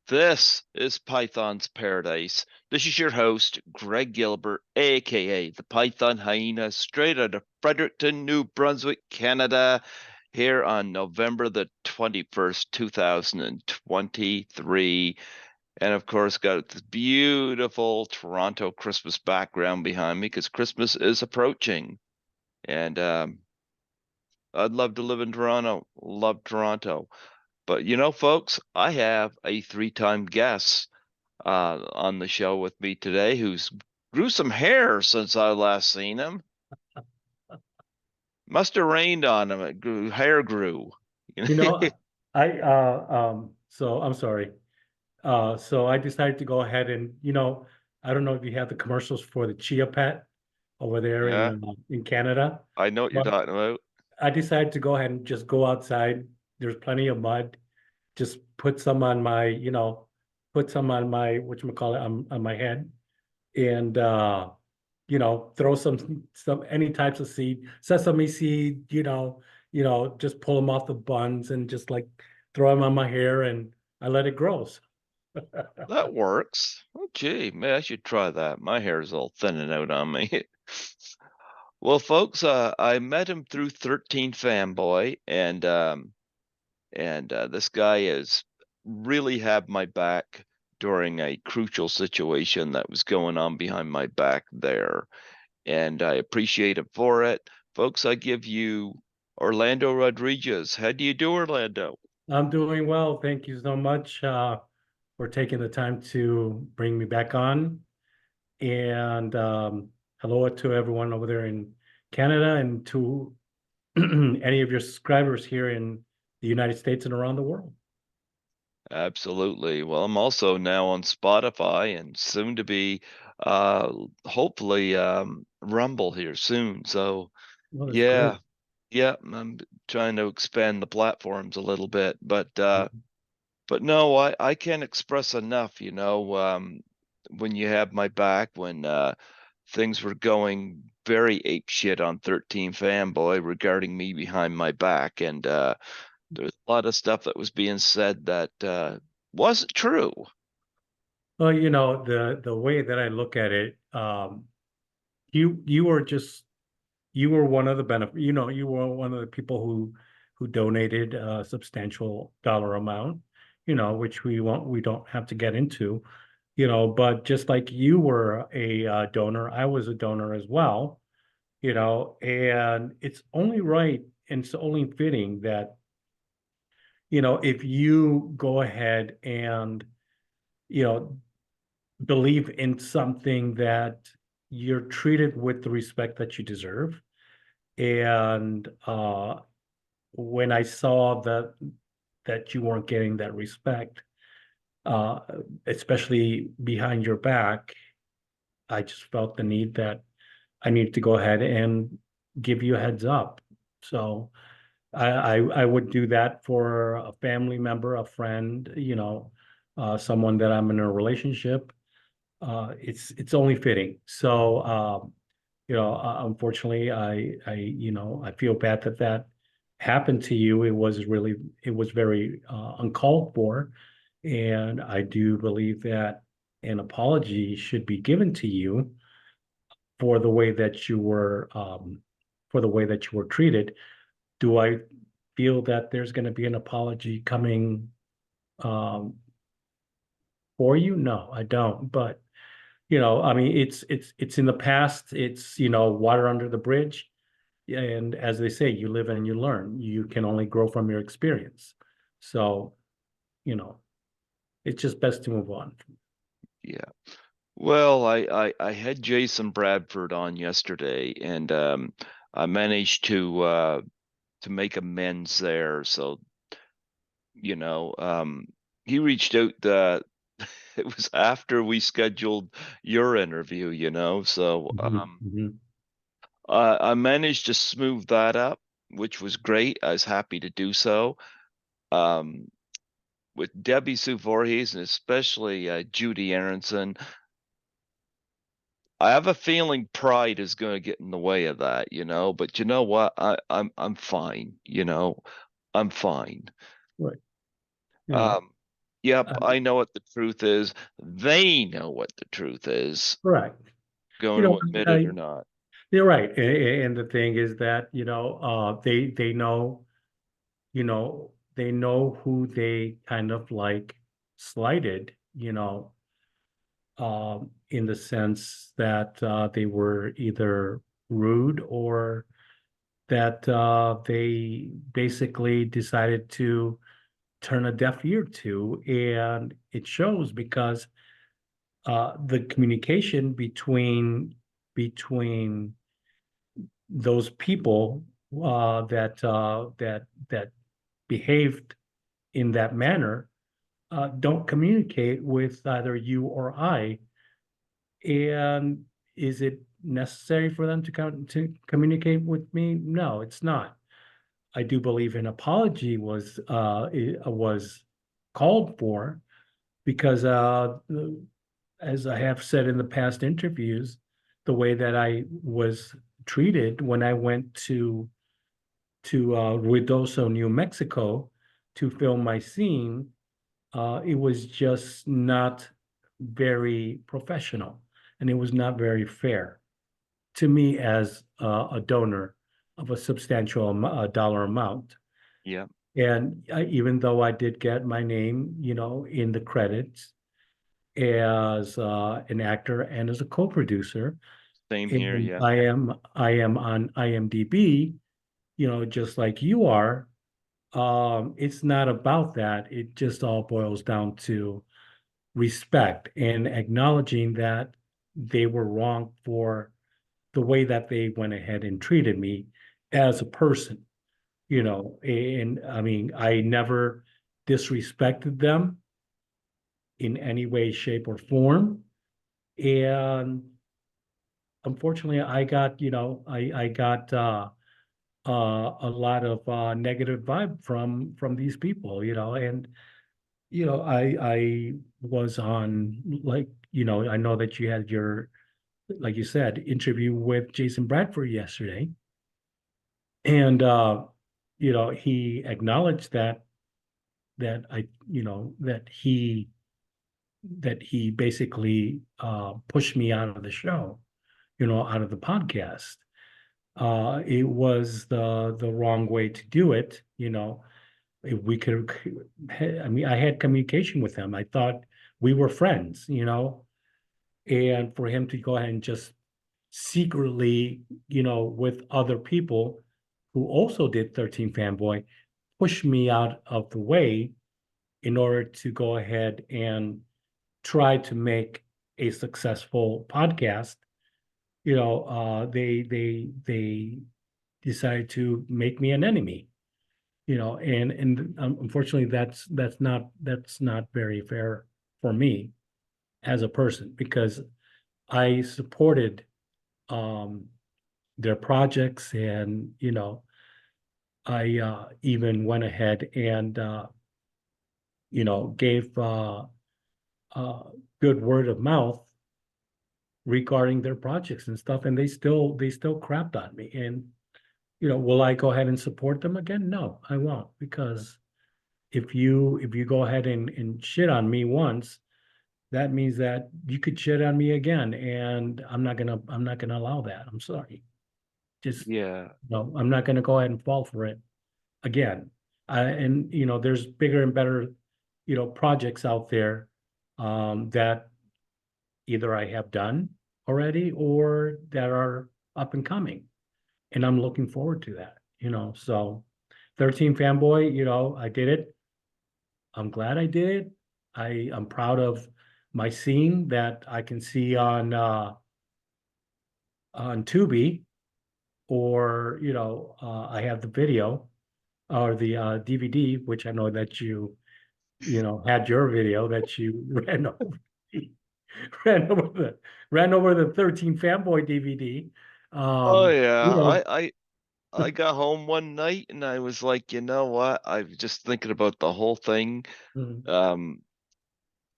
This is Python's Paradise. This is your host, Greg Gilbert, aka the Python Hyena, straight out of Fredericton, New Brunswick, Canada, here on November the 21st, 2023. And of course, got this beautiful Toronto Christmas background behind me because Christmas is approaching. And I'd love to live in Toronto. Love Toronto. But folks, I have a three-time guest on the show with me today who's grew some hair since I last seen him. Must have rained on him. Hair grew. You know, so I'm sorry. So I decided to go ahead and, I don't know if you have the commercials for the Chia Pet over there Yeah, in Canada, I know what you're but talking about. I decided to go ahead and just go outside. There's plenty of mud. Just put some on my, put some on my, whatchamacallit, on my head and, throw some any types of seed, sesame seed, just pull them off the buns and just like throw them on my hair and I let it grow. That works. Oh, gee, man, I should try that. My hair's all thinning out on me. Well, folks, I met him through 13 Fanboy, and this guy has really had my back during a crucial situation that was going on behind my back there, and I appreciate him for it. Folks, I give you Orlando Rodriguez. How do you do, Orlando? I'm doing well. Thank you so much for taking the time to bring me back on. And hello to everyone over there in Canada and to any of your subscribers here in the United States and around the world. Absolutely. Well, I'm also now on Spotify and soon to be hopefully Rumble here soon. So Well, that's great. yeah, yeah, I'm trying to expand the platforms a little bit, but no, I can't express enough, when you have my back when things were going very ape shit on 13 Fanboy regarding me behind my back, and there's a lot of stuff that was being said that wasn't true. Well, the way that I look at it, you were just you were one of the benefit, you were one of the people who donated a substantial dollar amount, which we don't have to get into, but just like you were a donor, I was a donor as well, and it's only right and it's only fitting that, if you go ahead and, you know, believe in something that you're treated with the respect that you deserve. And when I saw that you weren't getting that respect, uh, especially behind your back, I just felt the need that I needed to go ahead and give you a heads up. So I would do that for a family member, a friend, someone that I'm in a relationship. It's only fitting. So unfortunately, I feel bad that happened to you. It was very uncalled for, and I do believe that an apology should be given to you for the way that you were treated. Do I feel that there's going to be an apology coming um, for you? No, I don't. But I mean, it's in the past. It's water under the bridge. And as they say, you live and you learn. You can only grow from your experience. So, you know, it's just best to move on. Yeah. Well, I had Jason Bradford on yesterday, and I managed to make amends there. So, you know, um, he reached out. It was after we scheduled your interview, So Mhm, mhm. I managed to smooth that up, which was great. I was happy to do so. Um, with Debbie Sue Voorhees and especially Judy Aronson. I have a feeling pride is going to get in the way of that, But you know what? I'm fine. I'm fine. Right. You know, Um, Yep, Uh, I know what the truth is. They know what the truth is, Correct. You going know, to admit it or not. you're right. And the thing is that, they know, they know who they kind of like slighted, in the sense that they were either rude or that they basically decided to turn a deaf ear to. And it shows because the communication between those people that behaved in that manner don't communicate with either you or I. And is it necessary for them to communicate with me? No, it's not. I do believe an apology was called for because as I have said in the past interviews, the way that I was treated when I went to Ruidoso, New Mexico, to film my scene, it was just not very professional, and it was not very fair to me as a donor of a substantial dollar amount. Yeah, And even though I did get my name, in the credits as an actor and as a co-producer, same here. and Yeah, I am on IMDb, just like you are. It's not about that. It just all boils down to respect and acknowledging that they were wrong for the way that they went ahead and treated me as a person. And I mean, I never disrespected them in any way, shape, or form. And unfortunately, I got a lot of negative vibe from these people, and I was on, like, I know that you had your, like you said, interview with Jason Bradford yesterday, and he acknowledged that I you know that he basically pushed me out of the show, out of the podcast. It was the wrong way to do it. If we could, I mean, I had communication with him. I thought we were friends, and for him to go ahead and just secretly, with other people who also did 13 Fanboy, push me out of the way in order to go ahead and try to make a successful podcast. They decided to make me an enemy. And unfortunately, that's not very fair for me as a person, because I supported um, their projects, and I even went ahead and gave uh, good word of mouth regarding their projects and stuff, and they still crapped on me. And will I go ahead and support them again? No, I won't, because if you go ahead and shit on me once, that means that you could shit on me again, and I'm not gonna allow that. I'm sorry. Just yeah, no, I'm not gonna go ahead and fall for it again. And there's bigger and better, projects out there that either I have done already or that are up and coming. And I'm looking forward to that. So 13 Fanboy, I did it. I'm glad I did it. I'm proud of my scene that I can see on Tubi, or I have the video or the DVD, which I know that had your video that you ran over the ran over the 13 Fanboy DVD. oh Um, you yeah. know, I got home one night and I was like, you know what? I was just thinking about the whole thing. mm, Um,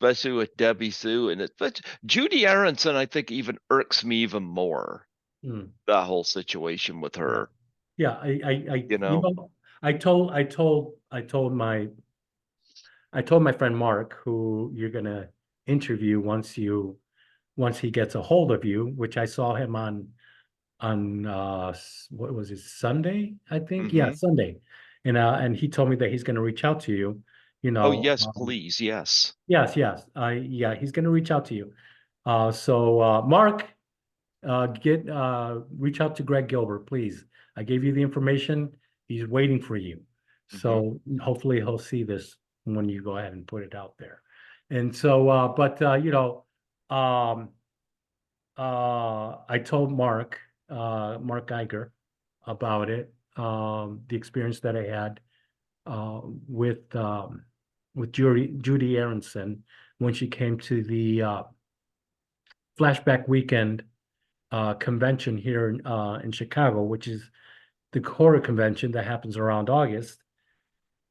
Especially with Debbie Sue and but Judy Aronson, I think even irks me even more. mm, That whole situation with yeah, her, yeah. I you know. I told my I told my friend Mark, who you're gonna interview once he gets a hold of you, which I saw him on what was it, Sunday, I think? Yeah, Hmm. Sunday. And he told me that he's gonna reach out to you, you Oh, know. yes, please. Yes. Yes, yes. Yeah, he's gonna reach out to you. Mark, get reach out to Greg Gilbert, please. I gave you the information. He's waiting for you. Hmm. So hopefully he'll see this when you go ahead and put it out there. And so, um, I told Mark Geiger about it, the experience that I had uh, with um, with Judy Aronson when she came to the Flashback Weekend convention here in Chicago, which is the horror convention that happens around August,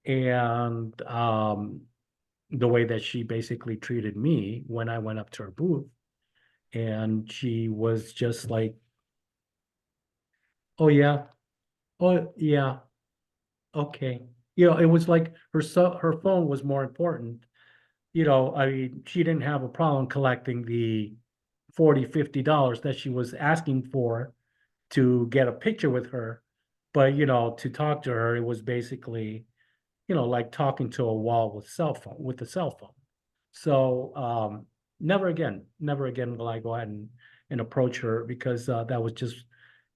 and the way that she basically treated me when I went up to her booth, and she was just like, "Oh yeah, oh yeah, okay." It was like her phone was more important. I mean, she didn't have a problem collecting the 40, $50 that she was asking for to get a picture with her. But, to talk to her, it was basically, like talking to a wall with a cell phone. So never again will I go ahead and approach her because that was just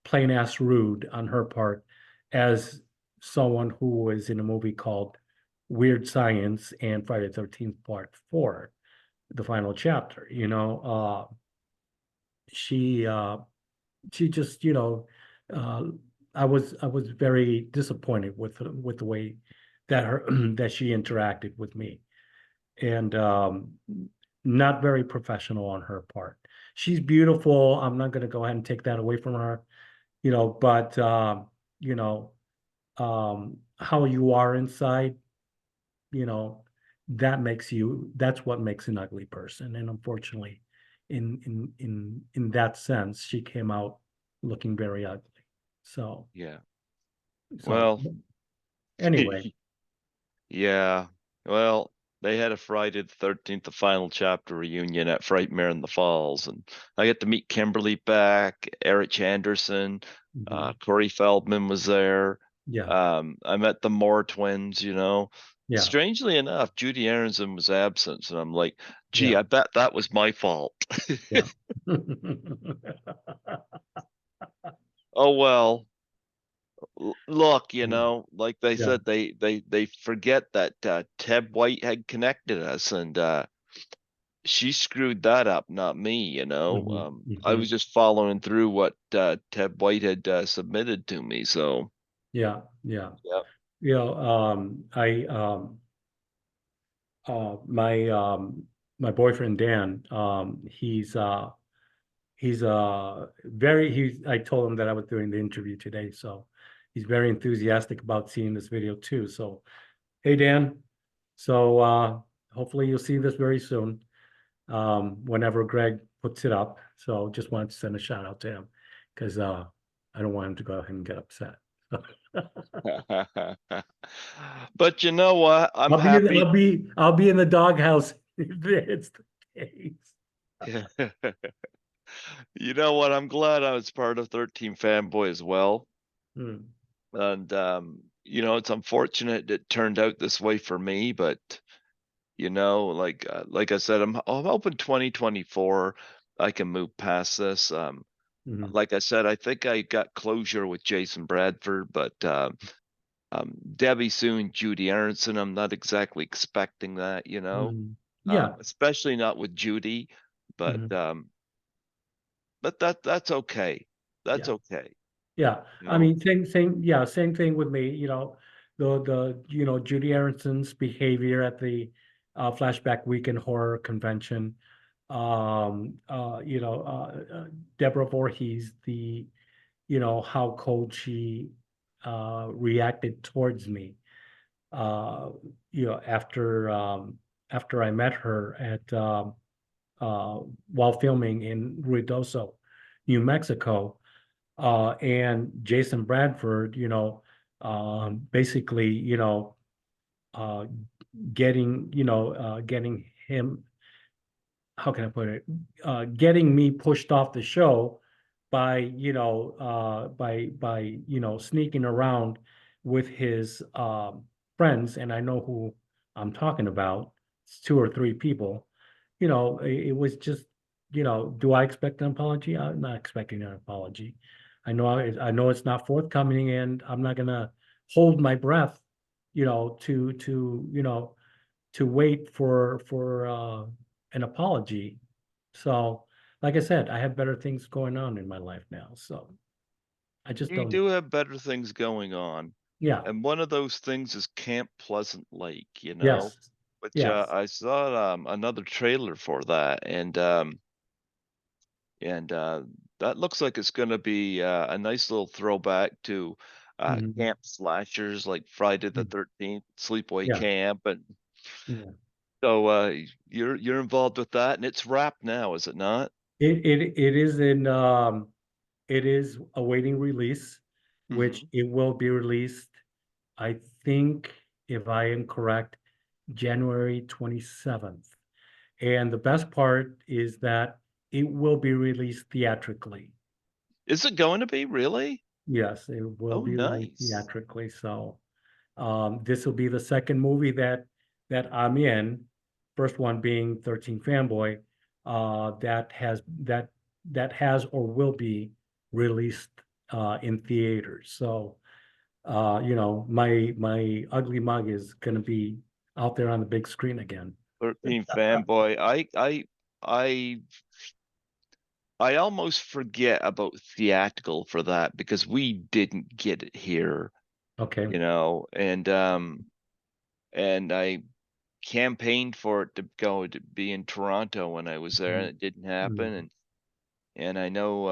plain ass rude on her part as someone who was in a movie called Weird Science and Friday the 13th Part 4, the final chapter. She she just, uh, I was very disappointed with the way that her that she interacted with me, and not very professional on her part. She's beautiful. I'm not going to go ahead and take that away from her, but you know, how you are inside, you know, that's what makes an ugly person. And unfortunately, in that sense, she came out looking very ugly. So Yeah. so Well, anyway. yeah. Well, they had a Friday the 13th, the final chapter reunion at Frightmare in the Falls, and I get to meet Kimberly Beck, Eric Anderson, Mhm. Corey Feldman was there. Yeah, I met the Moore twins, you know. yeah, Strangely enough, Judy Aronson was absent, and I'm like, gee, yeah, I bet that was my fault. yeah. Oh well. Look, Mm, like they yeah. said, they forget that Ted White had connected us, and she screwed that up, not me. Hmm. I Hmm. was just following through what Ted White had submitted to me. So, Yeah, yeah. yeah. I my my boyfriend Dan, he's I told him that I was doing the interview today, so he's very enthusiastic about seeing this video too. So hey Dan, so hopefully you'll see this very soon, whenever Greg puts it up. So just wanted to send a shout out to him because I don't want him to go ahead and get upset. But you know what? I'm happy. I'll be in the doghouse if it's the case. You know what? I'm glad I was part of 13 Fanboy as well. Hmm. And it's unfortunate it turned out this way for me, but like I said, I'm hoping 2024 I can move past this. Hmm. Like I said, I think I got closure with Jason Bradford, but Debbie Soon, Judy Aronson, I'm not exactly expecting that, Hmm. Yeah. especially not with Judy, but Hmm. um, but that's okay. That's Yeah. okay, Yeah. you I know. mean, same thing with me, the Judy Aronson's behavior at the Flashback Weekend Horror Convention. Deborah Voorhees, how cold she reacted towards me. Uh, after I met her at uh, while filming in Ruidoso, New Mexico, and Jason Bradford, basically, uh, getting, getting him, how can I put it? Getting me pushed off the show by, sneaking around with his friends, and I know who I'm talking about. It's two or three people. It was just, do I expect an apology? I'm not expecting an apology. I know it's not forthcoming, and I'm not gonna hold my breath, to wait for an apology. So, like I said, I have better things going on in my life now. So I just You don't. do have better things going on, Yeah. and one of those things is Camp Pleasant Lake, Yes. which, Yes. I saw, another trailer for that, and that looks like it's gonna be, a nice little throwback to, Mhm. camp slashers like Friday the Mm. 13th, Sleepaway Yeah. Camp, and Yeah. so, you're involved with that, and it's wrapped now, is it not? It is awaiting release, which Mhm. it will be released, I think, if I am correct, January 27th. And the best part is that it will be released theatrically. Is it going to be, really? Yes, it will Oh, be released nice. theatrically. So this will be the second movie that I'm in. First one being 13 Fanboy, that has or will be released in theaters. So my ugly mug is gonna be out there on the big screen again. 13 Fanboy. I I almost forget about theatrical for that because we didn't get it here, Okay. and I campaigned for it to go to be in Toronto when I was there, and Mhm. it didn't happen, Mhm. and I know,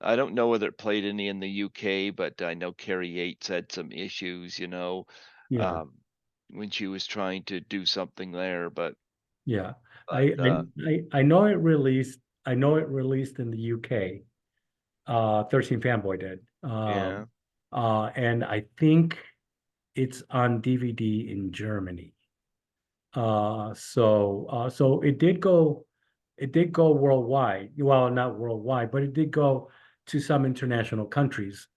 I don't know whether it played any in the UK, but I know Carrie Yates had some issues, Yeah. um, when she was trying to do something there, Yeah. but, I know it released. I know it released in the UK. 13 Fanboy did. yeah. And I think it's on DVD in Germany. So it did go worldwide. Well, not worldwide, but it did go to some international countries.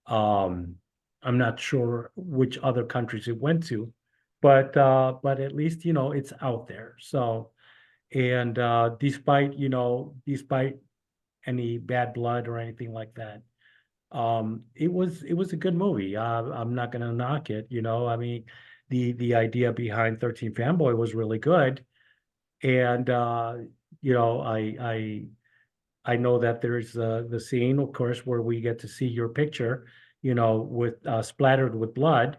Um, I'm not sure which other countries it went to, but at least it's out there. So, and despite any bad blood or anything like that, it was a good movie. I'm not gonna knock it. I mean, the idea behind 13 Fanboy was really good, and I know that there's the scene, of course, where we get to see your picture, with splattered with blood,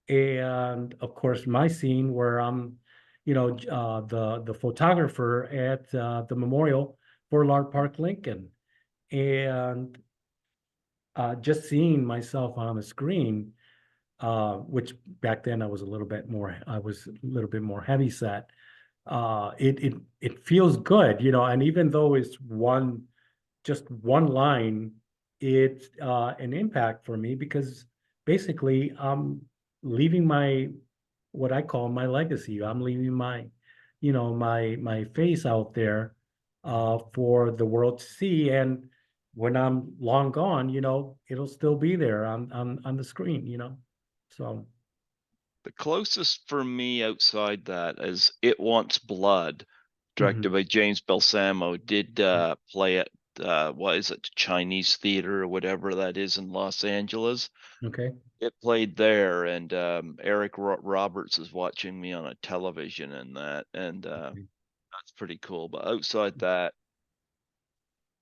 and of course my scene where I'm, the photographer at the memorial for Lard Park Lincoln, and just seeing myself on the screen, which back then I was a little bit more heavy set. It feels good, and even though it's just one line, it's an impact for me because basically I'm leaving my what I call my legacy. I'm leaving my face out there for the world to see. And when I'm long gone, it'll still be there on the screen. So The closest for me outside that is It Wants Blood, directed mhm, by James Balsamo, did, play at, what is it, Chinese theater or whatever that is in Los Angeles. okay. It played there, and, Eric Roberts is watching me on a television in that, and, Okay. that's pretty cool, but outside that,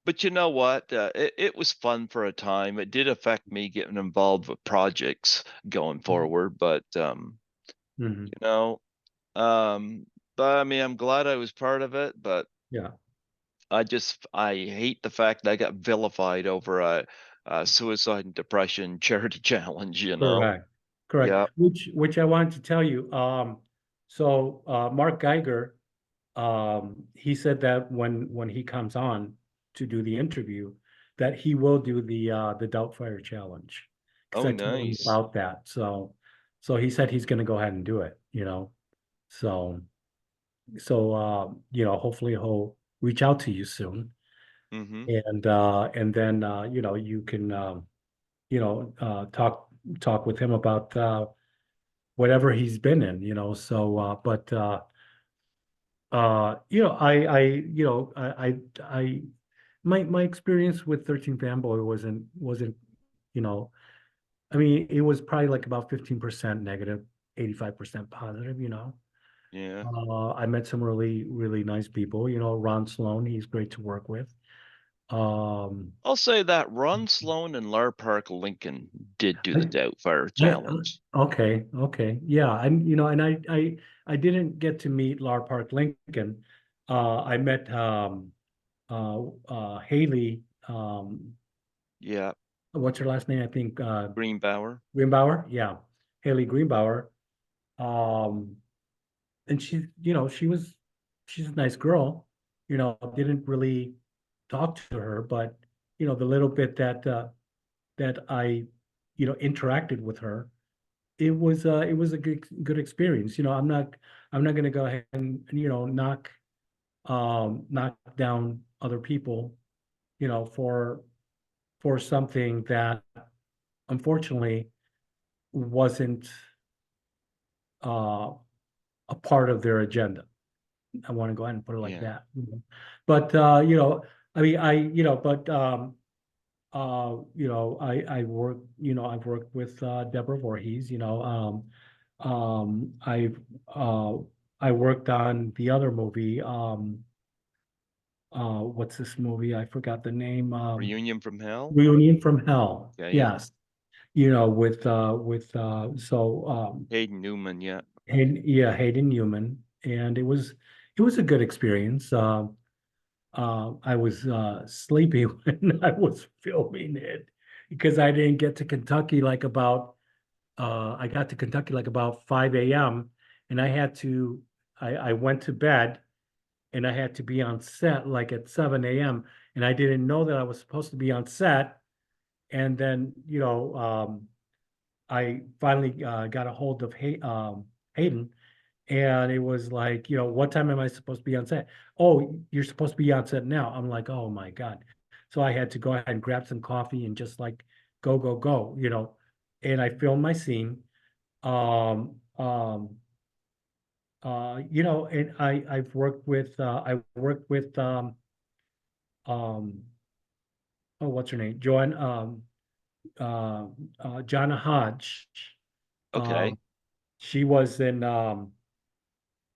but you know what? It was fun for a time. It did affect me getting involved with projects going forward, but, Mhm. you know, Um, but I mean, I'm glad I was part of it, but Yeah. I hate the fact that I got vilified over a suicide and depression charity challenge. Correct. Correct. Yeah. Which I wanted to tell you. So Mark Geiger, he said that when he comes on to do the interview, that he will do the Doubtfire challenge because Oh, I told him nice. about that. So he said he's going to go ahead and do it. So, hopefully he'll reach out to you soon. Mm-hmm. And then, you can, talk with him about, whatever he's been in, so, but, I, my experience with 13 Fanboy wasn't, you know, I mean, it was probably like about 15% negative, 85% positive, Yeah. I met some really, really nice people, Ron Sloan, he's great to work with. Um, I'll say that Ron Sloan and Lar Park Lincoln did do the I, Doubtfire I, Challenge. okay, okay, yeah, and I didn't get to meet Lar Park Lincoln. I met Haley, Yeah. what's her last name? I think Greenbauer. Greenbauer. Yeah, Haley Greenbauer. Um, and she's a nice girl. Didn't really talk to her, but the little bit that I interacted with her, it was a good experience. I'm not going to go ahead and knock down other people, for something that unfortunately wasn't uh, a part of their agenda. I want to go ahead and put it like Yeah. that. But I mean, but I've worked with Deborah Voorhees. I've I worked on the other movie. What's this movie? I forgot the name. Reunion from Hell. Reunion from Hell. Yeah, yeah. Yes. With so Hayden Newman, yeah. Yeah, Hayden Newman, and it was a good experience. I was sleepy when I was filming it because I didn't get to Kentucky like about I got to Kentucky like about 5 a.m. and I went to bed and I had to be on set like at 7 a.m. and I didn't know that I was supposed to be on set. And then, I finally got a hold of Hayden, and it was like, what time am I supposed to be on set? Oh, you're supposed to be on set now. I'm like, oh my God. So I had to go ahead and grab some coffee and just like go, go, go, and I filmed my scene. Um, um, and I worked with um oh, what's her name? Uh Jonna Hodge. Okay. Um she was in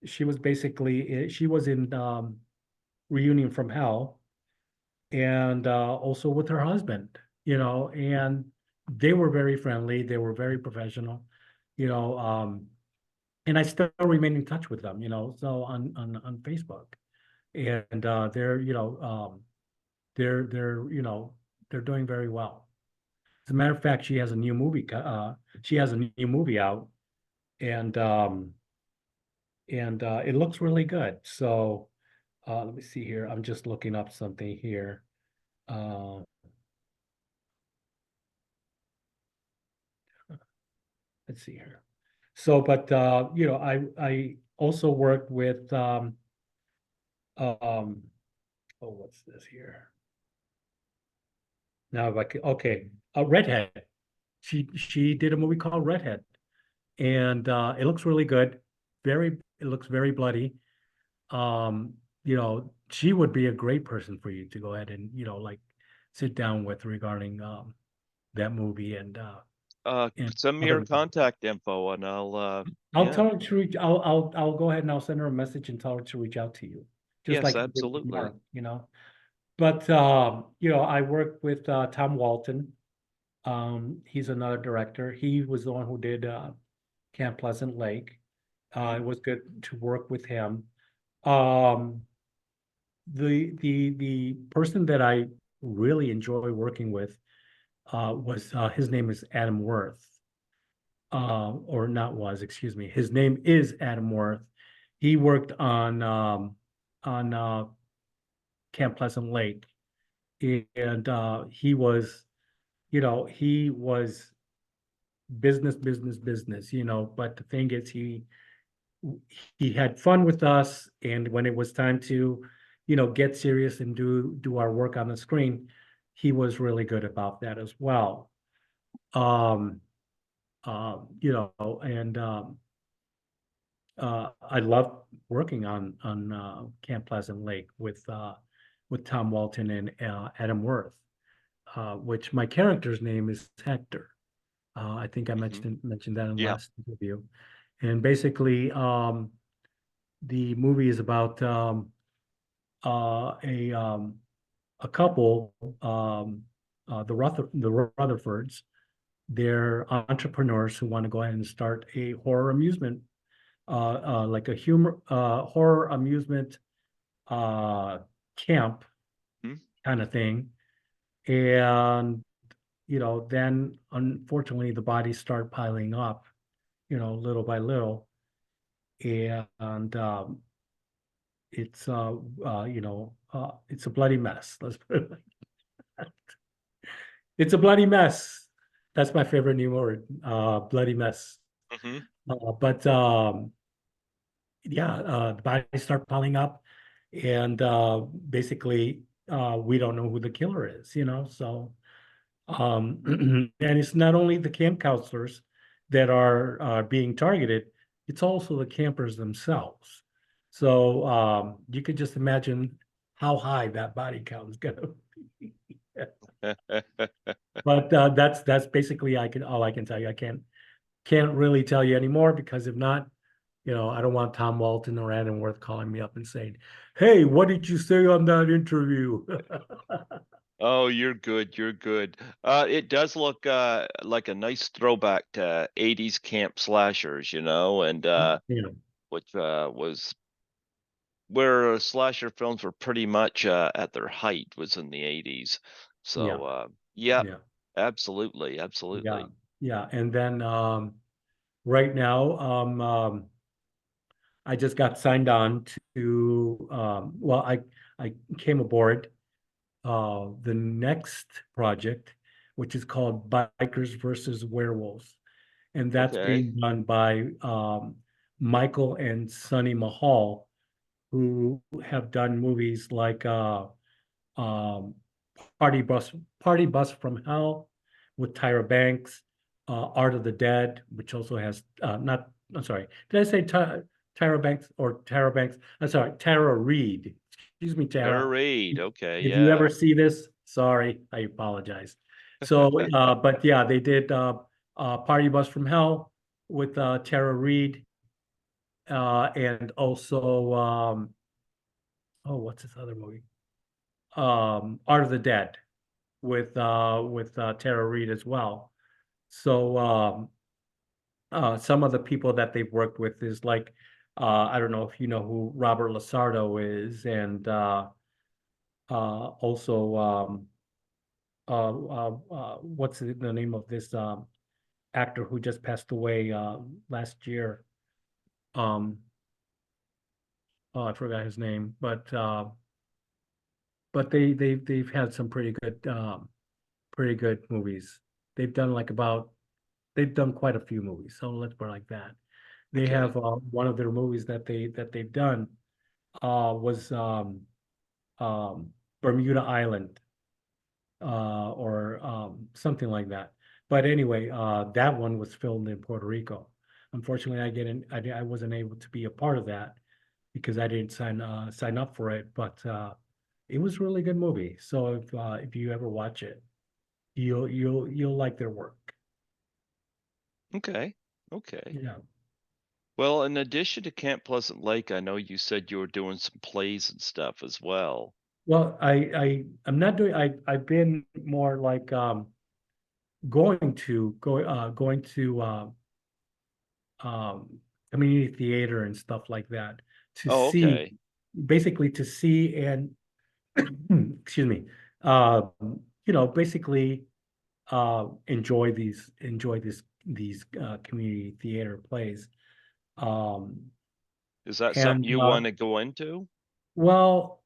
she was in Reunion from Hell, and also with her husband, and they were very friendly, they were very professional, you know, and I still remain in touch with them, so on Facebook. And they're doing very well. As a matter of fact, she has a new movie out, and it looks really good. So let me see here. I'm just looking up something here. Uh, let's see here. So, but I also worked with um oh, what's this here? Now, if I could, okay, Redhead. She did a movie called Redhead, and it looks really good. It looks very bloody. She would be a great person for you to go ahead and like sit down with regarding that movie and Send me other your movies. contact info and I'll yeah. tell her to reach. I'll go ahead and I'll send her a message and tell her to reach out to you, just Yes, like you did with absolutely. Mark. But I worked with Tom Walton. He's another director. He was the one who did Camp Pleasant Lake. It Mm. was good to work with him. Um, the person that I really enjoy working with was his name is Adam Worth, or not was, excuse me. His name is Adam Worth. He worked on Camp Pleasant Lake, and he was business, business, business. But the thing is, he had fun with us, and when it was time to, get serious and do our work on the screen, he was really good about that as well. Um, and I love working on Camp Pleasant Lake with Tom Walton and Adam Worth, which my character's name is Hector. I think I Hmm. mentioned that in the Yeah. last interview. And basically, the movie is about uh, a um, a couple, the Rutherfords. They're entrepreneurs who want to go ahead and start a horror amusement, like a horror amusement uh, camp Hmm? kind of thing. And then unfortunately the bodies start piling up, little by little, and it's it's a bloody mess. Let's put it like it's a bloody mess. That's my favorite new word, bloody mess. Hmm. But yeah, the bodies start piling up, and basically, we don't know who the killer is. So and it's not only the camp counselors that are being targeted; it's also the campers themselves. So you could just imagine how high that body count is going to be. But that's basically all I can tell you. I can't really tell you anymore because if not, I don't want Tom Walton or Adam Worth calling me up and saying, "Hey, what did you say on that interview?" Oh, you're good. You're good. It does look like a nice throwback to 80s camp slashers, and Yeah, which was where slasher films were pretty much at their height was in the 80s. yeah, So, yeah, yeah, absolutely, yeah, absolutely. yeah. And then right now, I just got signed on to well, I came aboard the next project, which is called Bikers versus Werewolves. And that's Okay. being done by Michael and Sonny Mahal, who have done movies like um, Party Bus Party Bus from Hell with Tyra Banks, Art of the Dead, which also has not. I'm sorry, did I say Tyra Banks or Tara Banks? I'm sorry, Tara Reid. Excuse me, Tara Tara. Reid. Okay, If you yeah. ever see this, sorry, I apologize. So, but yeah, they did Party Bus from Hell with Tara Reid, and also oh, what's this other movie? Art of the Dead with Tara Reid as well. So some of the people that they've worked with is like I don't know if you know who Robert Lasardo is, and also what's the name of this actor who just passed away last year? Um, oh, I forgot his name, but they've had some pretty good movies. They've done like about they've done quite a few movies. So let's put it like that. They Okay. have one of their movies that they've done was um, Bermuda Island or something like that. But anyway, that one was filmed in Puerto Rico. Unfortunately, I wasn't able to be a part of that because I didn't sign up for it. But it was a really good movie. So if you ever watch it, you'll like their work. Okay. Okay. Yeah. Well, in addition to Camp Pleasant Lake, I know you said you were doing some plays and stuff as well. Well, I'm not doing I've been more like going to um community theater and stuff like that to Oh, see okay. basically to see and excuse me basically enjoy these community theater plays um Is that something and you want to go into? well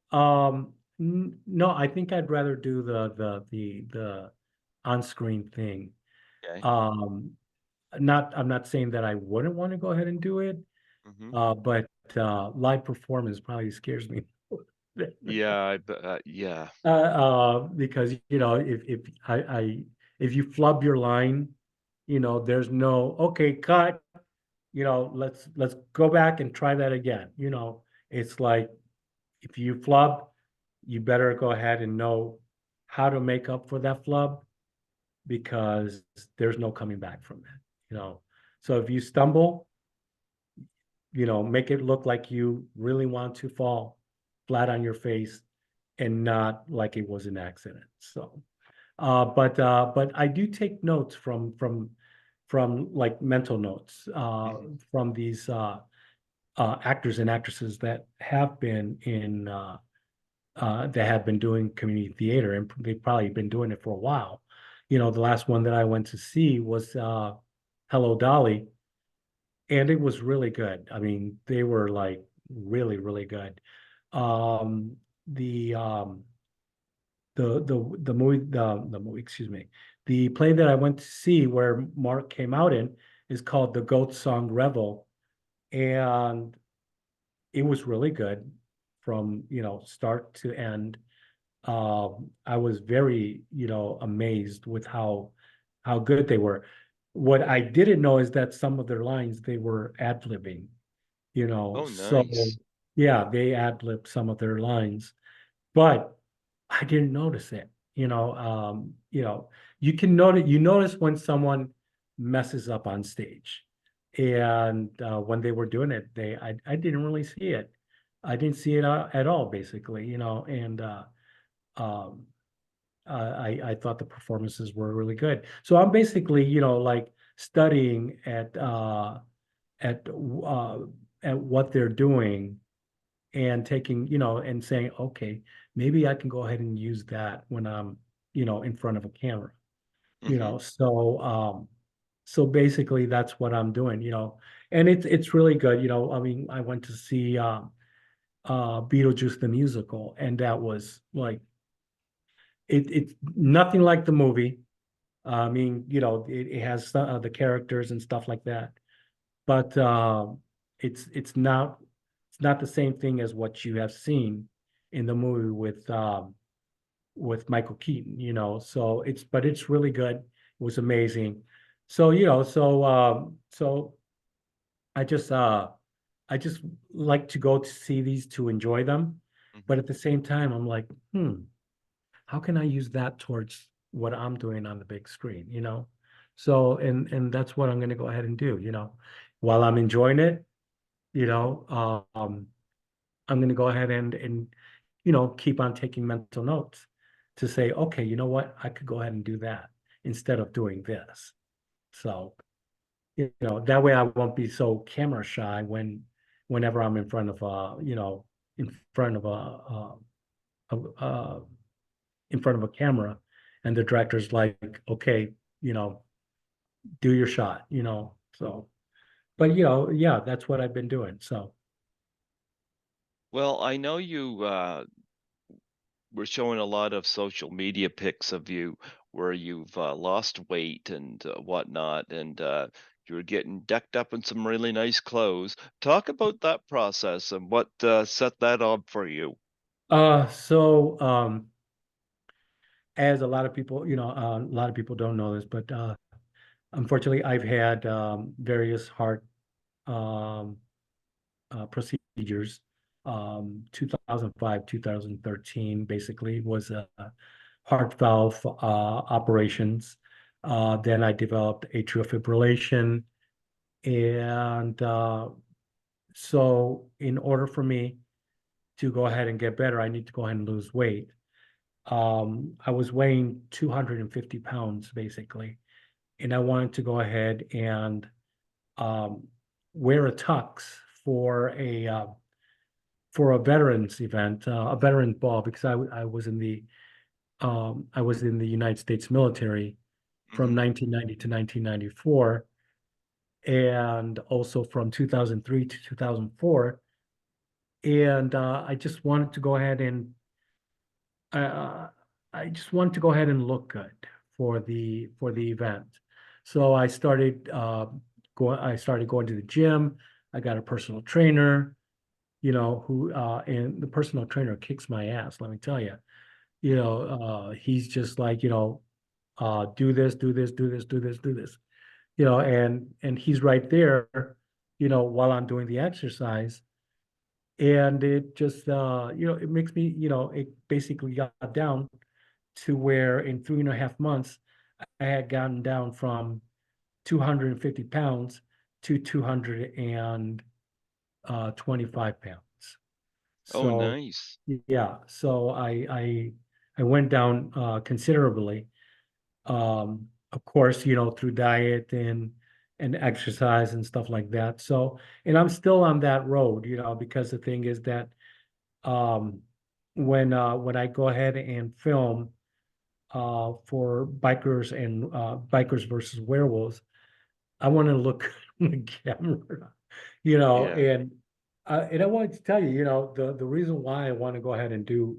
no, I think I'd rather do the on-screen thing. Okay. Um, I'm not saying that I wouldn't want to go ahead and do it, Hmm. But live performance probably scares me. Yeah, yeah. Because if you flub your line, there's no okay cut. Let's go back and try that again. It's like if you flub, you better go ahead and know how to make up for that flub because there's no coming back from it. You know, so if you stumble, make it look like you really want to fall flat on your face and not like it was an accident. So, but I do take notes from like mental notes Hmm. from these actors and actresses that have been doing community theater, and they've probably been doing it for a while. The last one that I went to see was Hello Dolly, and it was really good. I mean, they were like really, really good. Um, the um, the movie, excuse me, the play that I went to see where Mark came out in is called The Goat Song Revel, and it was really good from start to end. I was very amazed with how good they were. What I didn't know is that some of their lines they were ad-libbing, Oh, so nice. yeah, they ad-libbed some of their lines, but I didn't notice it. You notice when someone messes up on stage. And when they were doing it, I didn't really see it. I didn't see it at all, basically, and um, I thought the performances were really good. So I'm basically, like studying at uh, at what they're doing and taking, and saying, okay, maybe I can go ahead and use that when I'm, in front of a camera, Hmm. so basically that's what I'm doing, and it's really good. I mean, I went to see Beetlejuice the musical, and that was like it's nothing like the movie. I mean, it has the characters and stuff like that, but it's not the same thing as what you have seen in the movie with Michael Keaton. But it's really good. It was amazing. So I just like to go to see these to enjoy them, but Hmm. at the same time, I'm like, how can I use that towards what I'm doing on the big screen, So and that's what I'm going to go ahead and do, while I'm enjoying it, you know, I'm going to go ahead and keep on taking mental notes to say, okay, you know what, I could go ahead and do that instead of doing this. So, that way I won't be so camera shy whenever I'm in front of in front of a, in front of a camera, and the director's like, okay, you know, do your shot, So, but yeah, that's what I've been doing. So, Well, I know you were showing a lot of social media pics of you where you've lost weight and whatnot, and you're getting decked up in some really nice clothes. Talk about that process and what set that up for you. so as a lot of people don't know this, but unfortunately, I've had various heart um, procedures. 2005, 2013, basically was heart valve operations. Then I developed atrial fibrillation, and so in order for me to go ahead and get better, I need to go ahead and lose weight. I was weighing 250 pounds basically, and I wanted to go ahead and um, wear a tux for a veterans event, a veteran ball, because I was in the United States military from Hmm. 1990 to 1994, and also from 2003 to 2004. And I just wanted to go ahead and uh, I just wanted to go ahead and look good for the event. So I started going to the gym. I got a personal trainer, who and the personal trainer kicks my ass, let me tell you. He's just like, do this, do this, do this, do this, do this. And he's right there, while I'm doing the exercise. And it just it makes me, it basically got down to where in 3.5 months, I had gotten down from 250 pounds to 225 pounds. Oh, So nice. yeah, so I went down considerably. Of course, through diet and exercise and stuff like that. So, and I'm still on that road, because the thing is that um when I go ahead and film for bikers versus werewolves, I want to look on the camera, Yeah. and I wanted to tell you, the reason why I want to go ahead and do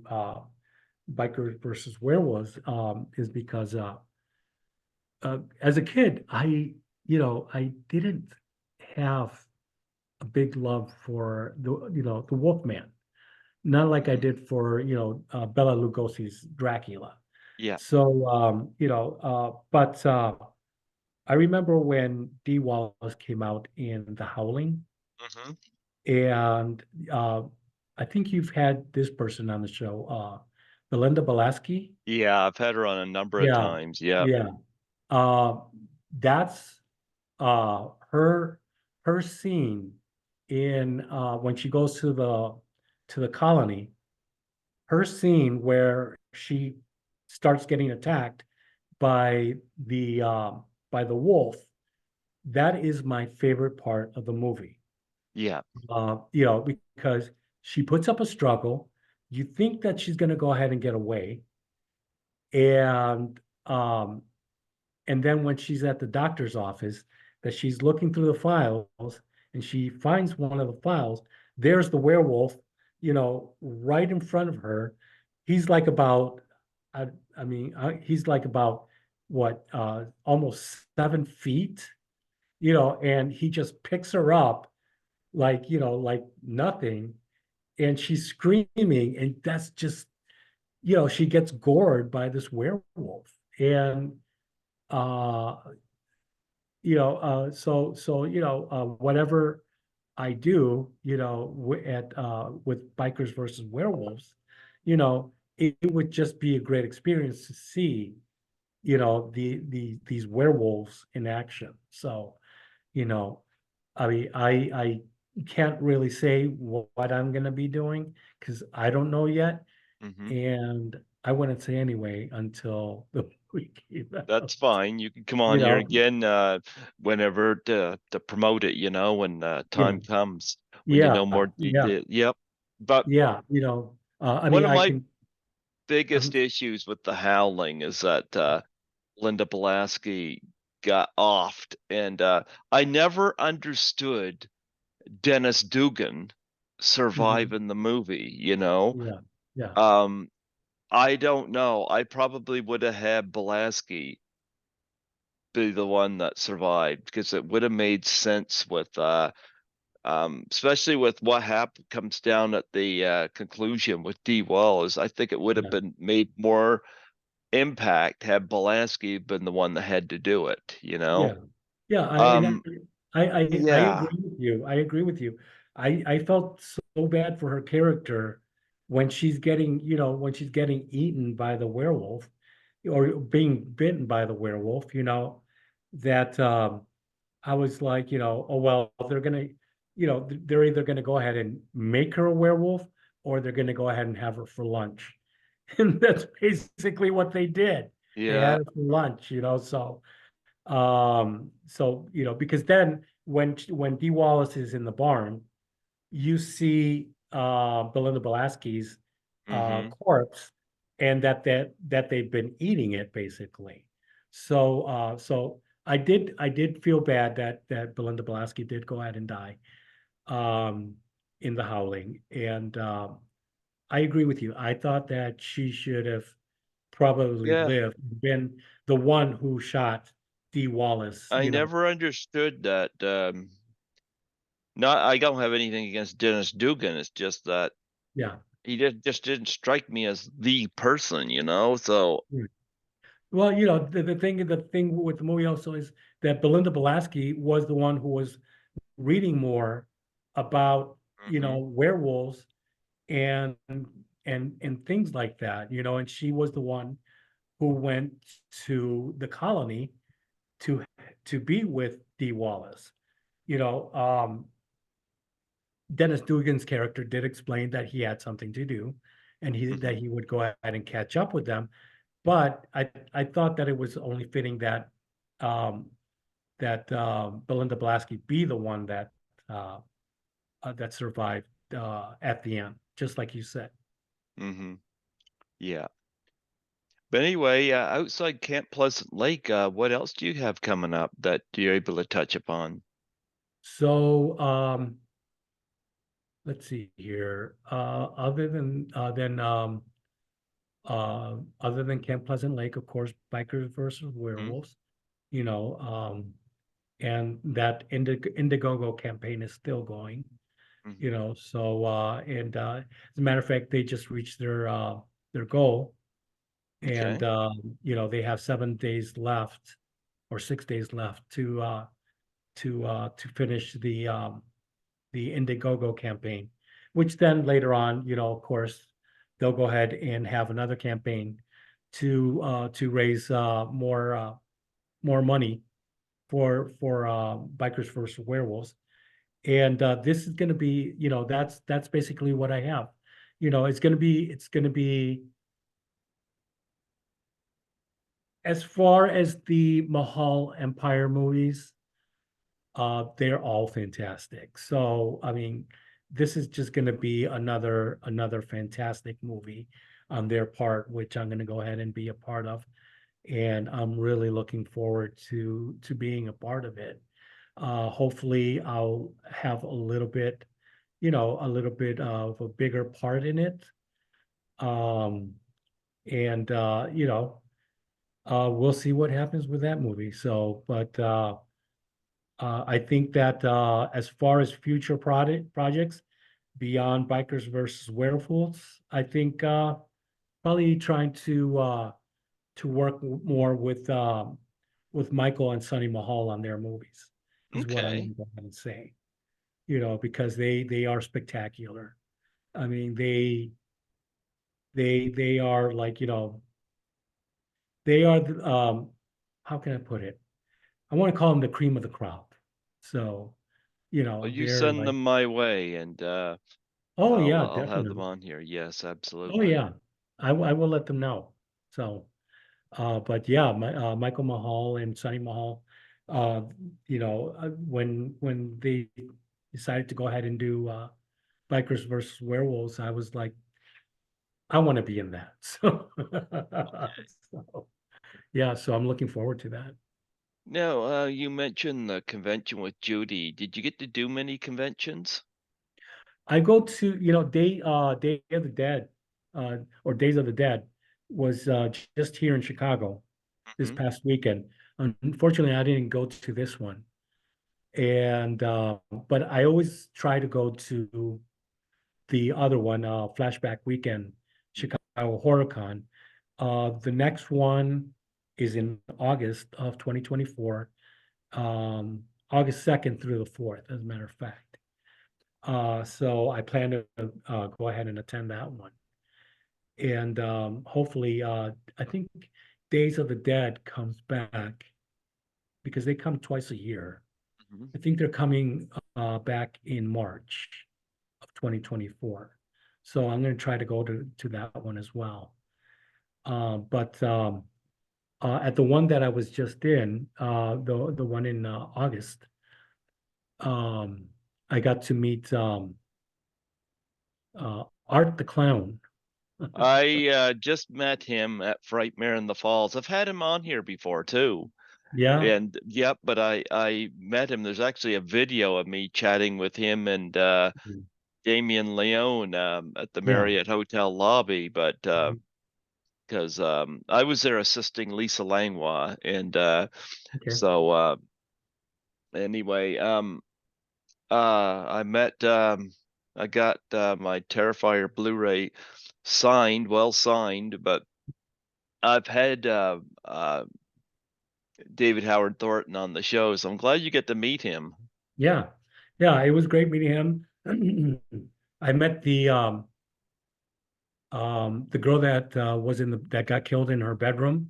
bikers versus werewolves is because as a kid, I didn't have a big love for the Wolfman, not like I Mhm. did for Bela Lugosi's Dracula. Yeah. So but I remember when Dee Wallace came out in The Howling, Hmm. and uh, I think you've had this person on the show, Belinda Belaski. Yeah, I've had her on a number of Yeah, times. Yeah. yeah. Uh, that's her scene in when she goes to the colony, her scene where she starts getting attacked by the wolf. That is my favorite part of the movie. Yeah. Because she puts up a struggle. You think that she's going to go ahead and get away, and um, and then when she's at the doctor's office, that she's looking through the files and she finds one of the files. There's the werewolf, right in front of her. He's like about, I, he's like about what, almost 7 feet, and he just picks her up like, like nothing. And she's screaming, and that's just, she gets gored by this werewolf. And uh so whatever I do, at with bikers versus werewolves, it would just be a great experience to see, these werewolves in action. So, you know, I can't really say what I'm gonna be doing because I don't know yet, Hmm. and I wouldn't say anyway until the week came That's out. fine. You can come You on here know, again whenever to promote it, when yeah, time comes, when you yeah, know more yeah. detail. Yep. But Yeah, I one mean, of I my can, biggest um, issues with The Howling is that Linda Blasky got offed, and I never understood Dennis Dugan mhm, surviving the movie. yeah, yeah, Um, I don't know. I probably would have had Blasky be the one that survived because it would have made sense with especially with what comes down at the conclusion with D Wallace. I think it would have yeah, been made more impact had Belansky been the one that had to do it. yeah, yeah. Um, I yeah, agree with you. I agree with you. I felt so bad for her character when she's getting, when she's getting eaten by the werewolf or being bitten by the werewolf, that I was like, oh well, they're gonna, they're either gonna go ahead and make her a werewolf or they're gonna go ahead and have her for lunch. And that's basically what they did. They yeah, had it for lunch, because then when Dee Wallace is in the barn, you see Belinda Belasky's mm-hmm, corpse, and that they've been eating it basically. So I did feel bad that Belinda Belasky did go ahead and die um, in The Howling, and I agree with you. I thought that she should have probably yeah. lived, been the one who shot Dee Wallace. I never understood that. No, I don't have anything against Dennis Dugan. It's just that Yeah. just didn't strike me as the person, you know. So, Mm. Well, the thing with the movie also is that Belinda Blasky was the one who was reading more about, hmm werewolves and and things like that, and she was the one who went to the colony to to be with Dee Wallace. You know, Dennis Dugan's character did explain that he had something to do, and that hmm he would go ahead and catch up with them. But I thought that it was only fitting that um, Belinda Blasky be the one uh, that survived at the end, just like you said. hmm yeah. But anyway, outside Camp Pleasant Lake, what else do you have coming up that you're able to touch upon? So let's see here. Other than Camp Pleasant Lake, of course, Bikers versus Mhm, Werewolves. You know, and that Indiegogo campaign is still going. mhm. So and as a matter of fact, they just reached their goal, and Okay. they have 7 days left or 6 days left to finish the Indiegogo campaign, which then later on, of course, they'll go ahead and have another campaign to raise more money for Bikers versus Werewolves. And this is going to be, that's basically what I have. It's going to be as far as the Mahal Empire movies. They're all fantastic. So, I mean, this is just going to be another fantastic movie on their part, which I'm going to go ahead and be a part of, and I'm really looking forward to being a part of it. Hopefully, I'll have a little bit of a bigger part in it. Um, and we'll see what happens with that movie. So, but I think that as far as future projects beyond Bikers versus Werewolves, I think probably trying to work more with Michael and Sonny Mahal on their movies is what I'm going Okay. to go ahead and say. Because they are spectacular. I mean, they are like, they are how can I put it? I want to call them the cream of the crop. So, Well, you they're send like, them my way, and oh yeah, I'll have them definitely. on here. Yes, Oh absolutely. yeah, I will let them know. So, but yeah, Michael Mahal and Sonny Mahal, when they decided to go ahead and do Bikers versus Werewolves, I was like, I want to be in that. So, so yeah, so I'm looking forward to that. Now, you mentioned the convention with Judy. Did you get to do many conventions? I go to, Day of the Dead, or Days of the Dead was just here in Chicago this hmm past weekend. Unfortunately, I didn't go to this one. And but I always try to go to the other one, Flashback Weekend, Chicago HorrorCon. The next one is in August of 2024, August 2nd through the 4th, as a matter of fact. So I plan to go ahead and attend that one. And hopefully, I think Days of the Dead comes back because they come twice a year. hmm I think they're coming back in March of 2024. So I'm going to try to go to that one as well. But at the one that I was just in, the one in August, um, I got to meet Art the Clown. I just met him at Frightmare in the Falls. I've had him on here before too. Yeah. And yep, but I met him. There's actually a video of me chatting with him and Damien Leone at the Yeah. Marriott Hotel lobby, but Mhm. because I was there assisting Lisa Langlois, and Okay. so anyway, I got my Terrifier Blu-ray signed, well signed, but I've had David Howard Thornton on the show, so I'm glad you get to meet him. Yeah. Yeah, it was great meeting him. I met the girl that was in the that got killed in her bedroom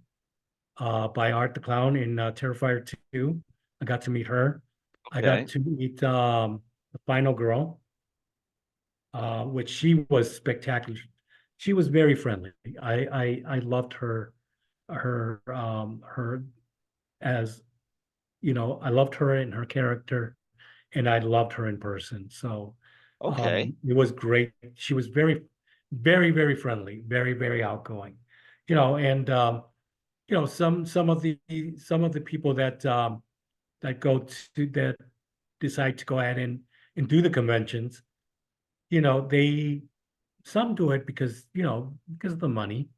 by Art the Clown in Terrifier 2. I got to meet her. I got Okay. to meet the final girl, which she was spectacular. She was very friendly. I loved her as I loved her in her character, and I loved her in person. So Okay. it was great. She was very, very, very friendly, very, very outgoing. And some of the people that go to that decide to go ahead and do the conventions, they some do it because of the money.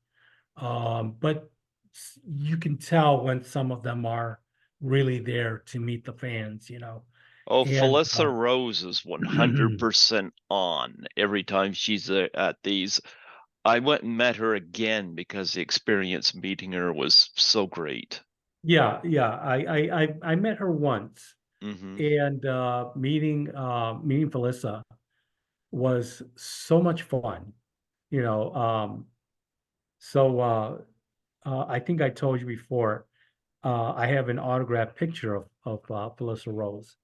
But you can tell when some of them are really there to meet the fans. Oh, And Felissa Rose is 100% on every time she's at these. I went and met her again because the experience meeting her was so great. yeah, yeah, I met her once, Hmm. and meeting Felissa was so much fun. You know, so I think I told you before. I have an autographed picture of Felissa Rose,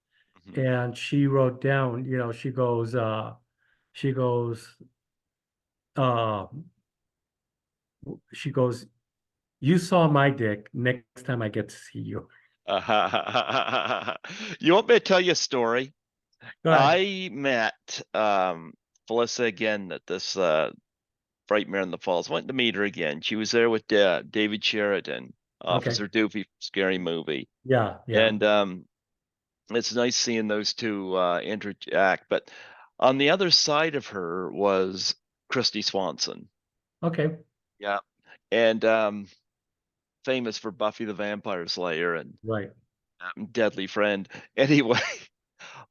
Hmm. and she wrote down. She goes, uh, she goes. You saw my dick. Next time I get to see you. You want me to tell you a story? Go ahead. I met Felissa again at this Frightmare in the Falls. Went to meet her again. She was there with David Sheridan, Okay. Officer Doofy, Scary Movie, Yeah. Yeah. and it's nice seeing those two interact. But on the other side of her was Christy Swanson. Okay. Yeah, and famous for Buffy the Vampire Slayer and Right. Deadly Friend. Anyway,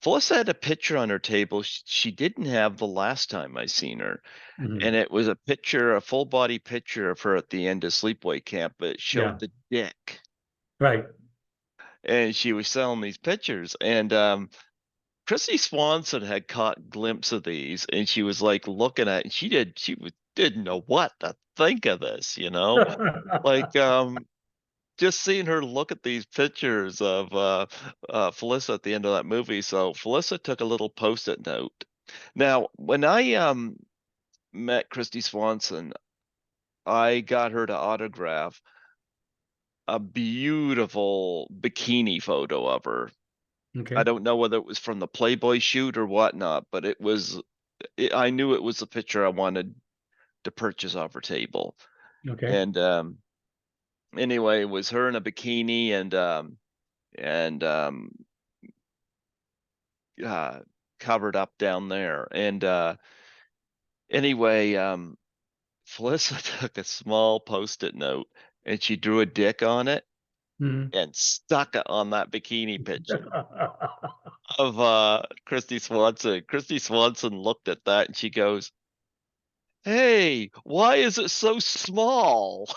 Phyllis had a picture on her table she didn't have the last time I seen her. Hmm. And it was a picture, a full body picture of her at the end of sleepaway camp, but it showed Yeah. the dick. Right. And she was selling these pictures. And Chrissy Swanson had caught glimpse of these and she was like looking at it, and didn't know what to think of this. Like just seeing her look at these pictures of Felissa at the end of that movie. So Felissa took a little post-it note. Now, when I met Christy Swanson, I got her to autograph a beautiful bikini photo of her. I Okay. don't know whether it was from the Playboy shoot or whatnot, but I knew it was a picture I wanted to purchase off her table. Okay. And anyway, it was her in a bikini and uh, covered up down there. And anyway, Felissa took a small post-it note and she drew a dick on it Mhm. and stuck it on that bikini picture of Christy Swanson. Christy Swanson looked at that and she goes, "Hey, why is it so small?"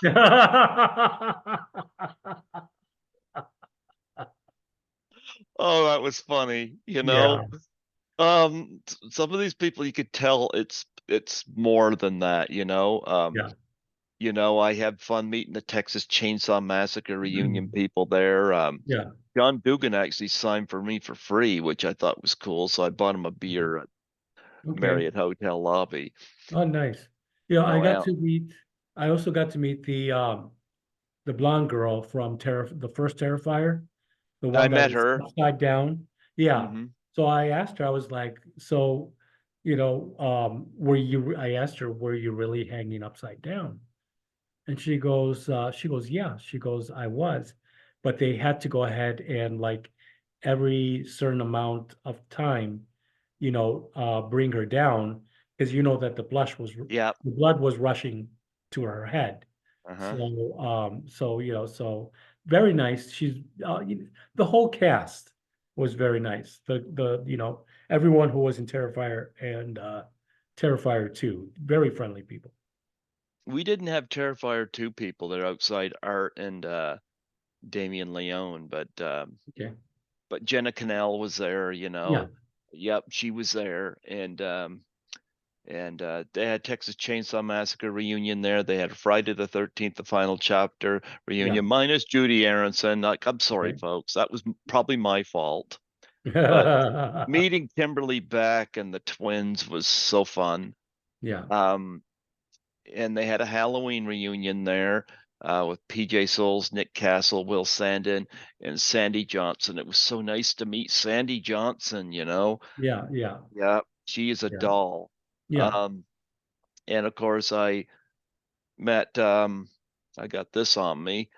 Oh, that was funny, you know. Yeah. Some of these people you could tell it's more than that. Yeah. I had fun meeting the Texas Chainsaw Massacre reunion people there. Yeah. John Dugan actually signed for me for free, which I thought was cool. So I bought him a beer at Okay. Marriott Hotel lobby. Oh, nice. Yeah, I got Out. to meet. I also got to meet the blonde girl from the first Terrifier, the I one that met was her. upside down. Yeah. Hmm. So I asked her. I was like, so, were you? I asked her, were you really hanging upside down? And she goes, yeah. She goes, I was, but they had to go ahead and like every certain amount of time, bring her down because that Yep. the blood was rushing to her head. Uh-huh. So very nice. The whole cast was very nice. everyone who was in Terrifier and Terrifier 2. Very friendly people. We didn't have Terrifier 2 people there outside Art and Damien Leone, Okay. but Jenna Canal was there, Yeah. Yep, she was there, they had Texas Chainsaw Massacre reunion there. They had Friday the 13th, the final chapter Yeah. reunion, minus Judy Aronson. Like, I'm sorry, Okay. folks, that was probably my fault. But meeting Kimberly Beck and the twins was so fun. Yeah. Um, and they had a Halloween reunion there with PJ Souls, Nick Castle, Will Sandin, and Sandy Johnson. It was so nice to meet Sandy Johnson. Yeah. Yeah. Yeah, she is a Yeah. doll. Yeah. Um, and of course, I met, I got this on me.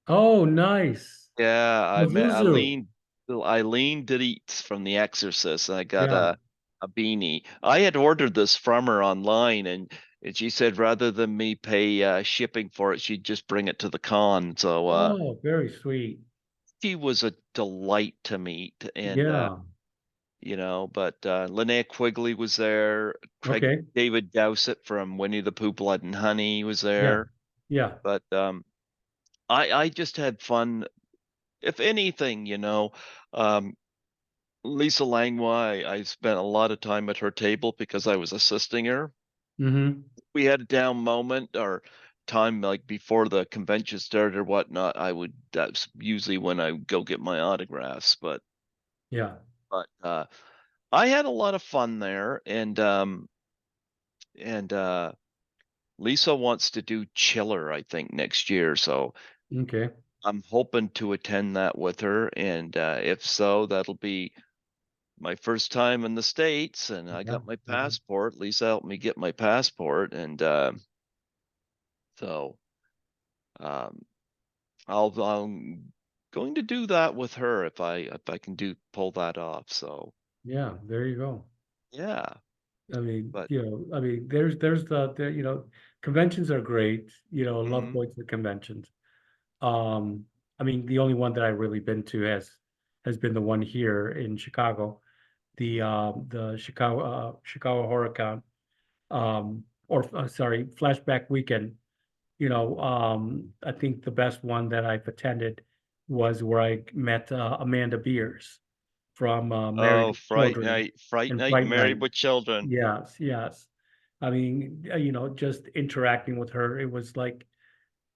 Oh, nice. Yeah, I met Pazuzu. Eileen Dietz from The Exorcist. I got Yeah. a beanie. I had ordered this from her online, and she said rather than me pay shipping for it, she'd just bring it to the con. So Oh, very sweet. she was a delight to meet, and Yeah. but Linnea Quigley was there. Craig Okay. David Dowsett from Winnie the Pooh, Blood and Honey was Yeah. there. Yeah. But I just had fun. If anything, um, Lisa Langlois, I spent a lot of time at her table because I was assisting her. Mm-hmm. We had a down moment or time like before the convention started or whatnot. That's usually when I go get my autographs. Yeah. But I had a lot of fun there, and Lisa wants to do Chiller, I think, next year. So Okay. I'm hoping to attend that with her, and if so, that'll be my first time in the States, and I Yeah. got my Mhm. passport. Lisa helped me get my passport, and so um, I'm going to do that with her if I can do pull that off. So Yeah. There you go. yeah, but There's conventions are great. Love mhm, going to the conventions. Um, the only one that I've really been to has been the one here in Chicago, mhm. the Chicago Horror Con, or sorry, Flashback Weekend. I think the best one that I've attended was where I met Amanda Beers from Married Oh, with Children Fright and Night, Fright Night. Married with Children. Yes, yes. Just interacting with her, it was like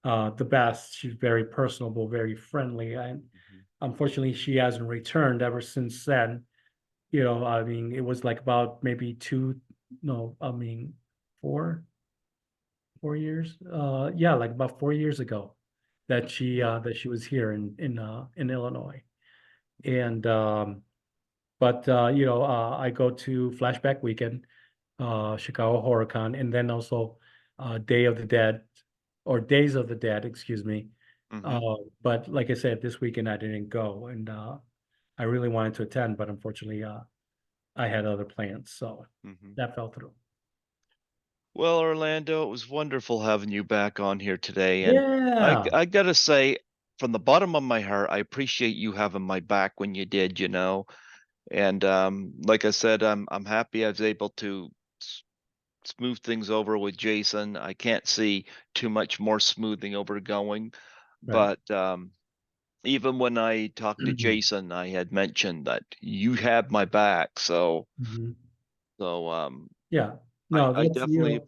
the best. She's very personable, very friendly, and Mhm. unfortunately, she hasn't returned ever since then. It was like about maybe two, no, 4 years. Yeah, like about 4 years ago Yeah. that she was here in Illinois. And but I go to Flashback Weekend, Chicago Horror Con, and then also Day of the Dead or Days of the Dead, excuse me. Hmm. But like I said, this weekend I didn't go, and I really wanted to attend, but unfortunately, I had other plans, so Hmm. that fell through. Well, Orlando, it was wonderful having you back on here today, and Yeah. I gotta say, from the bottom of my heart, I appreciate you having my back when you did, And like I said, I'm happy I was able to s- smooth things over with Jason. I can't see too much more smoothing over going, Right. but even when I talked to Jason, I had mentioned that you had my back. So Mhm. so Yeah. I No, I definitely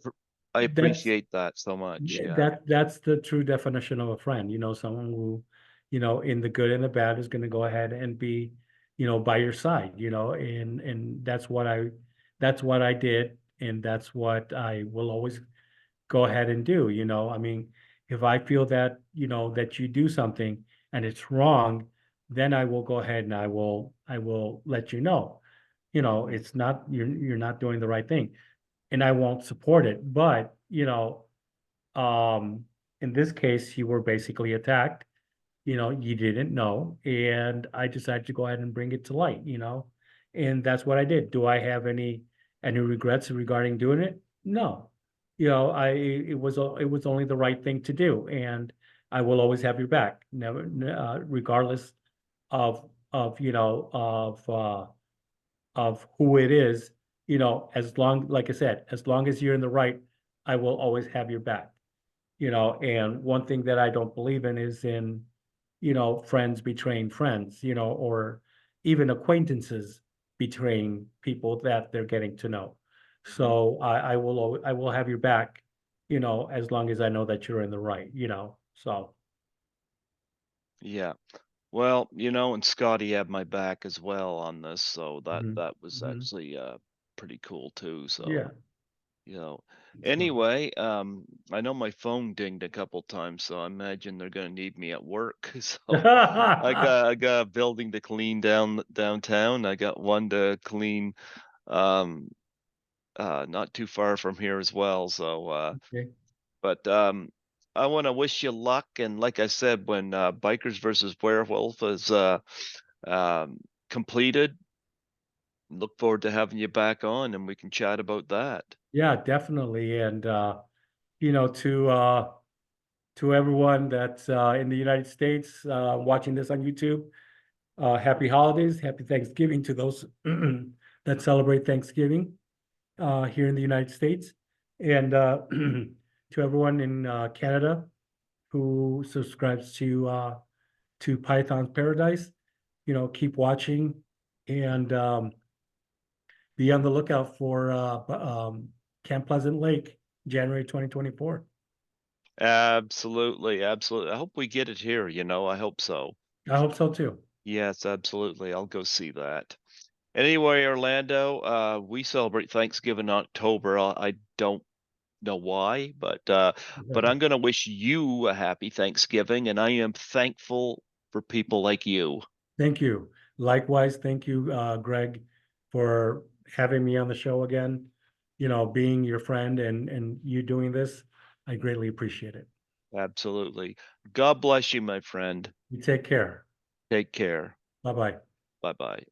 I that's appreciate that so much. Yeah. that's the true definition of a friend, someone who, in the good and the bad is going to go ahead and be, by your side, and that's what I did, and that's what I will always go ahead and do, if I feel that, that you do something and it's wrong, then I will go ahead and I will let you know. Hmm. It's not you're not doing the right thing, and I won't support it. But, um, in this case, you were basically attacked. You didn't know, and I decided to go ahead and bring it to light. And that's what I did. Do I have any regrets regarding doing it? No. It was only the right thing to do, and I will always have your back, never, regardless of of who it is, as long, like I said, as long as you're in the right, I will always have your back. And one thing that I don't believe in is in, friends betraying friends, or even acquaintances betraying people that they're getting to know. Mhm. So I will have your back, as long as I know that you're in the right, so. Yeah. Well, and Scotty had my back as well on this, so that Mhm, that was mhm. actually pretty cool too. So, Yeah. you know. So, Anyway, I know my phone dinged a couple times, so I imagine they're gonna need me at work. So I got a building to clean downtown. I got one to clean um not too far from here as well. So okay. but I want to wish you luck, and like I said, when Bikers versus Werewolf is um completed, look forward to having you back on and we can chat about that. Yeah, definitely. And you know, to everyone that's in the United States watching this on YouTube, happy holidays, happy Thanksgiving to those that celebrate Thanksgiving here in the United States, and to everyone in Canada who subscribes to Python's Paradise. Keep watching and be on the lookout for Camp Pleasant Lake, January 2024. Absolutely, absolutely. I hope we get it here, I hope so. I hope so too. Yes, absolutely. I'll go see that. Anyway, Orlando, we celebrate Thanksgiving in October. I don't know why, but I'm going to wish you a happy Thanksgiving, and I am thankful for people like you. Thank you. Likewise, thank you, Greg, for having me on the show again. Being your friend and you doing this, I greatly appreciate it. Absolutely. God bless you, my friend. You take care. Take care. Bye bye. Bye-bye.